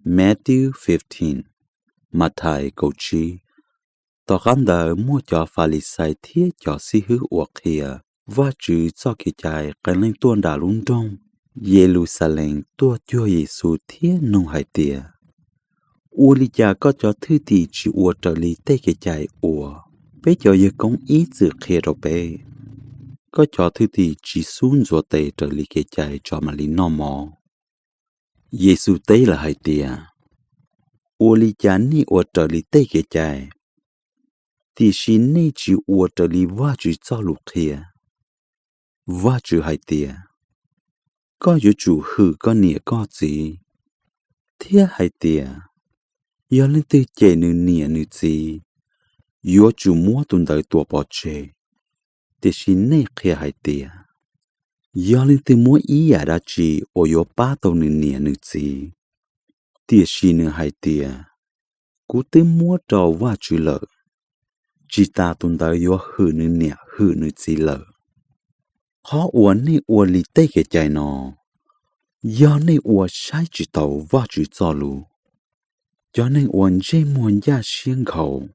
Matthew 15 Matthai câu chi tỏ gắn đời mua cho Pha-li-sai thiết cho si hứ uộc kia và chữ cho kỳ chạy cái lên tuôn đà lung đông Jerusalem tua cho Giêsu thiết nông hải tìa ua li cha có cho thư thì chỉ ua trở li tê kỳ chạy ua bé cho yêu công ý dự kia rồi bé có cho thư thì chỉ xuống rồi tê trở li kỳ chạy cho mà li nó mò Giêsu tê là hải tìa ua li cha ni ua trở li tê kỳ chạy thì xin nên chỉ ua trở li va chữ cho lục kia va chữ hải tìa có yếu chủ hư có nghĩa có gì thiết hải tìa yếu lên từ chế nữ nghĩa nữ gì yếu chủ mua tuần đời tuổi bỏ chế thì xin nên kia hải tìa yếu lên từ mua ý à đã chỉ ở yếu ba tàu nữ nghĩa nữ gì thì xin nữ hải tìa cú tới mua trò va chữ lợ chỉ ta tuần đời yếu hư nữ nghĩa hư nữ gì lợ khó uốn này uốn li tê cái chạy nó do này uốn sai chỉ tàu và chỉ cho lù cho nên uốn dây muôn ya xiên khẩu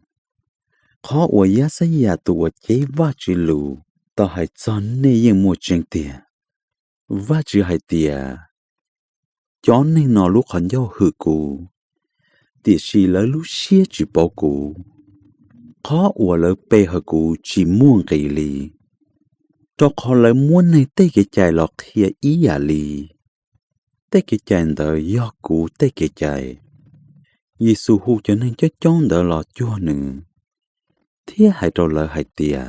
khó uốn ya say ya tụ chế và chỉ lù tao hay cho nên yên mua chuyện tiền và chỉ hay tiền cho nên nó lúc hắn giao hư cụ thì chỉ lấy lúc xia chỉ bảo cụ khó uốn lấy bê hư cụ chỉ muôn cái li cho họ lại muốn này tê cái chạy lọt kia ý à li tê cái chạy đời do cụ tê cái chạy Giêsu hu cho nên cho chọn đỡ lọt chua nữa thiết hại trâu lỡ hại tìa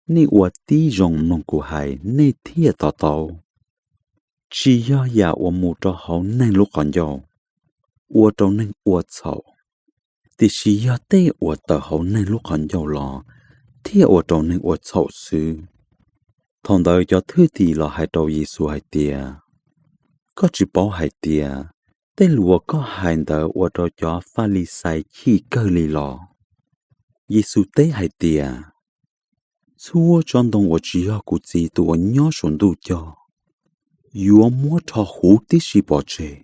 nê ua tí rồng nông cụ hại nê thiết tỏ tàu chỉ do giả ua mù cho họ nên lúc còn dầu ua trâu nên ua sầu thì chỉ do tê ua tờ họ nên lúc còn dầu lọ thiết ua trâu nên ua sầu sư thằng đời cho thứ thì là hai trâu Giêsu hai tia có chỉ bảo hai tia tên lúa có hai đời ở trâu cho Pha-li-sai khi cơ lì lọ Giêsu tế hai tia xua trong đồng ở chỉ ở cụ gì tụi nhỏ xuống đủ cho yếu mua cho hú tí xì bỏ chê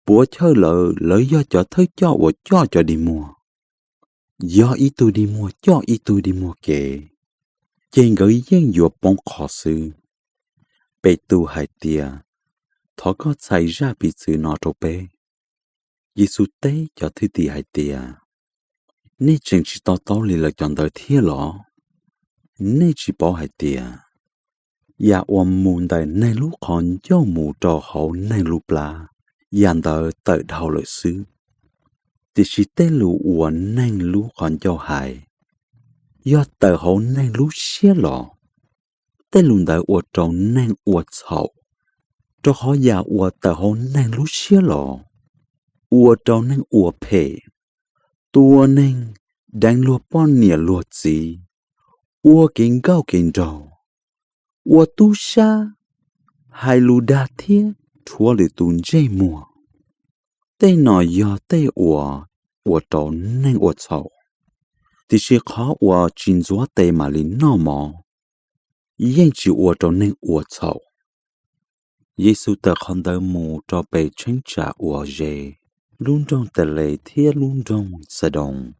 bố chơi lỡ lấy do cho thấy cho đi mua do ý tôi đi mua cho ý tôi đi mua kệ trên gửi dân dùa bóng khó sư bê tu hai tia thọ có xảy ra bị sự nọ trô bê Giêsu tế cho thứ tì hai tia nên chẳng chỉ tao lì là chọn đời thiết lọ nên chỉ bảo hai tia và ôm mùn đời nên lúc còn cho mù trò hậu nên lúc là dàn đời tự đầu lợi sư thì chỉ tế lũ uẩn nên lúc còn cho hại do tờ hậu nên lúc xế lọ tế lùn đời uẩn tròn nên uẩn sầu cho họ già uẩn tờ hậu nên lúc xế lọ uẩn tròn nên uẩn phê tua nên đang lùa bọn nịa lùa gì uẩn kinh gao kinh trò uẩn tu xa hai lù đa thiết thua lì tùn dây mùa tế nọ do tế uẩn tròn nên uẩn sầu thì sẽ khó ua chín gió tê mà lính nó mò yên chỉ ua cho nên ua sầu Giêsu tự không đỡ mù cho bề tranh trả ua dê luôn trong tề lệ thiết luôn trong sờ đồng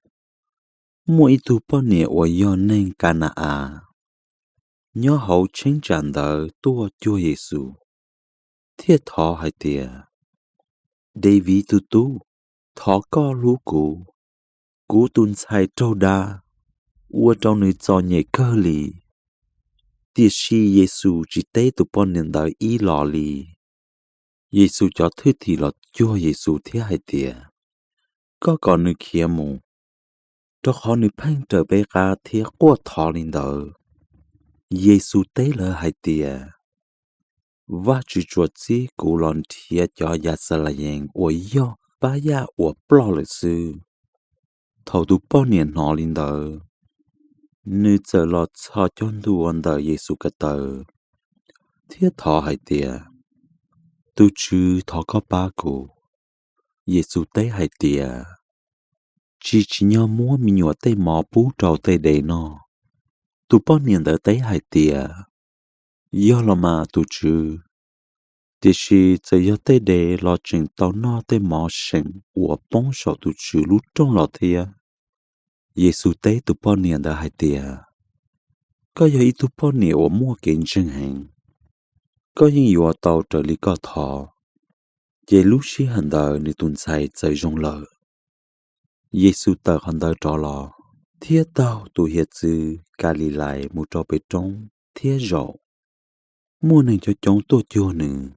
mỗi tu bao nhiêu ua do nên cana à nhớ hậu tranh trả đỡ tua chúa Giêsu thiết thọ hai tia David tu thọ co lú cụ cú tuân sai trâu đa ua trong nơi cho nhẹ cơ lì tiệt si Giêsu chỉ tế tụ bọn nhân đời ý lò lì Giêsu cho thứ thì là chúa Giêsu thế hai tiệt có còn nơi kia mù cho họ nơi phanh trở về cả thế qua thọ lên đời Giêsu tế là hai tiệt và chỉ chuột gì cú lon thiệt cho gia sa la yang ôi yo ba ya ôi plo lợi sư thầu tụ bao nhiêu nó linh đời nữ giờ lọt cho chôn tu ân đời Giêsu cái tờ thiết thọ hai tia tu chư thọ có ba cụ Giêsu tế hai tia chỉ nhau mua mi nhọ tế mò bú trầu tế đầy nó tu bao nhiêu đời tế hai tia do là mà tu chư 这是只要对的老正到那的毛神，我帮手都去路中老天，耶稣对都半年的海爹，có giờ ít tu bao nhiêu ở mua kiện chân hàng, có những yêu tàu trở lý có thọ, chỉ lúc xí hành đời ni tuần sai chơi rong lợ, Giêsu tờ hành đời trò lò, thiết tàu tu hiệt dư, cả lì lại một trò bê trống, thiết rộ, mua nên cho chúng tôi chưa nữa,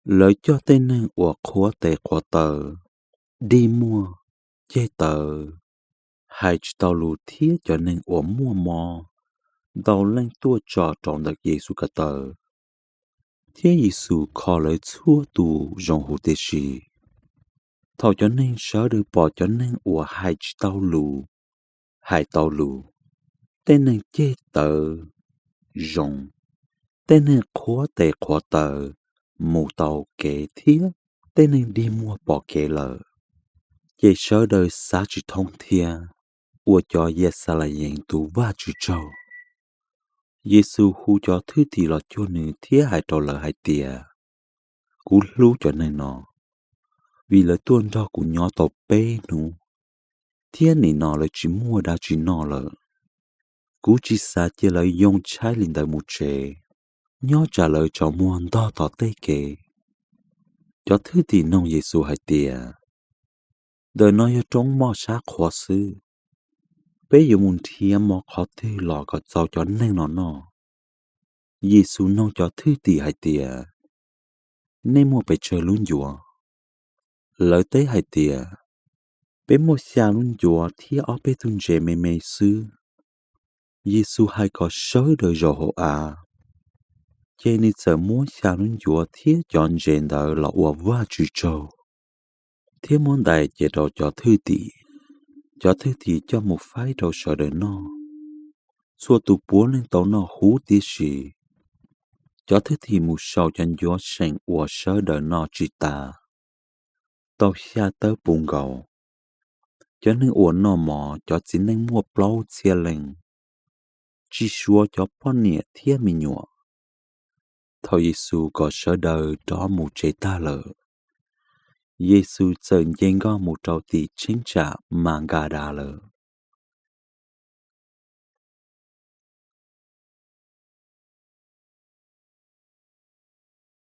lợi cho tên nên ở khóa tệ khóa tờ, đi mua, chơi tờ, hai tàu lù thiết cho nên ở mua mò. Đầu lên tua trò trọn được Giêsu cả tờ. Thế Giêsu khó lời chua tù rong hữu tế sĩ. Thầu cho nên sở được bỏ cho nên của hai tàu lù. Tên nên chê tờ, rong. Tên nên khó tờ, mù tàu kể thiết. Tên nên đi mua bỏ kể lờ. Chê sở đời xa chỉ thông thia. Ua cho yê xa là yên tù và chú trâu. Giêsu hu cho thứ thì là cho nữ thiết hai trò lỡ hai tìa. Cú lưu cho nên nó. Vì lời tuôn đó của nhỏ tàu bê nụ. Thiết này nó là chỉ mua đa chỉ nó lỡ. Cú chỉ xa chỉ lời dùng trái linh đời một chế. Nhỏ trả lời cho muôn đó tỏ tê kê. Cho thứ thì nông Giêsu hai tìa. Đời nó ở trong mò sát khó sư. Bây giờ muốn thiên mò khó thư lọ có sao cho nên nó. Giêsu nông cho thứ tỷ hai tìa. Nên mua phải chơi luôn dùa. Lời tới hai tìa. Bé mua xa luôn dùa thì ở bé thun dễ mê mê sư. Giêsu hai có sới đời rồi hộ à. Chê nên sợ mua xa luôn dùa thì chọn dễ đời là ua vã chữ trâu. Thế món đại chế đồ cho thứ tỷ. Cho thứ tỷ cho một phái đầu sợ đời nó. Xua tụ bố lên tàu nó hú tí xì. Cho thứ thì một sầu chân gió sinh của sơ đời nó chỉ ta. Tao xa tớ bùng gầu. Cho nên ủa nó mò cho chỉ nên mua plau chia lên. Chỉ xua cho bọn nịa thiết mình nhọ. Thầu Giêsu có sơ đời đó một chế ta lỡ. Giêsu dần dành có một trâu tỷ chính trả mang gà đà lỡ.